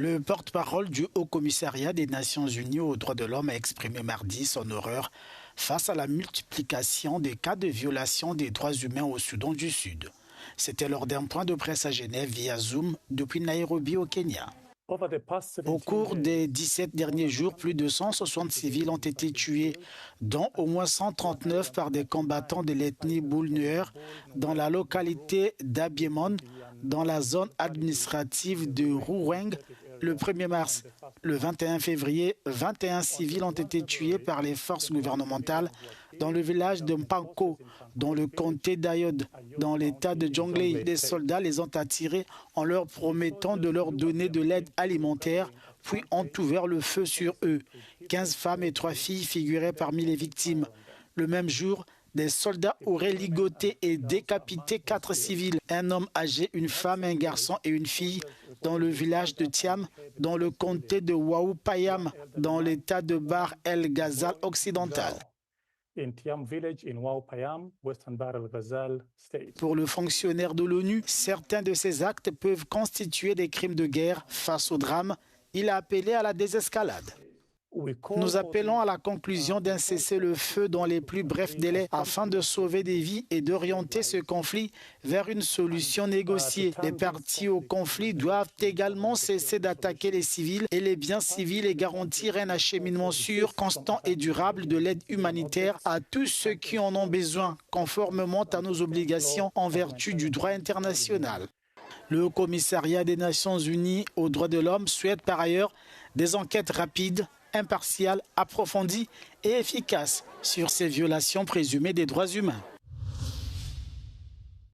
Le porte-parole du Haut-Commissariat des Nations Unies aux droits de l'homme a exprimé mardi son horreur face à la multiplication des cas de violation des droits humains au Soudan du Sud. C'était lors d'un point de presse à Genève via Zoom depuis Nairobi au Kenya. Au cours des 17 derniers jours, plus de 160 civils ont été tués, dont au moins 139 par des combattants de l'ethnie Boulnuer dans la localité d'Abiemon, dans la zone administrative de Rouweng, le 1er mars. Le 21 février, 21 civils ont été tués par les forces gouvernementales dans le village de Mpanko, dans le comté d'Ayod, dans l'état de Jonglei. Des soldats les ont attirés en leur promettant de leur donner de l'aide alimentaire, puis ont ouvert le feu sur eux. 15 femmes et 3 filles figuraient parmi les victimes. Le même jour, des soldats auraient ligoté et décapité 4 civils, un homme âgé, une femme, un garçon et une fille, dans le village de Thiam, dans le comté de Waoupayam, dans l'état de Bahr el-Ghazal occidental. Pour le fonctionnaire de l'ONU, certains de ces actes peuvent constituer des crimes de guerre. Face au drame, il a appelé à la désescalade. Nous appelons à la conclusion d'un cessez-le-feu dans les plus brefs délais afin de sauver des vies et d'orienter ce conflit vers une solution négociée. Les parties au conflit doivent également cesser d'attaquer les civils et les biens civils et garantir un acheminement sûr, constant et durable de l'aide humanitaire à tous ceux qui en ont besoin, conformément à nos obligations en vertu du droit international. Le Haut-Commissariat des Nations Unies aux droits de l'homme souhaite par ailleurs des enquêtes rapides, impartiales, approfondies et efficaces sur ces violations présumées des droits humains.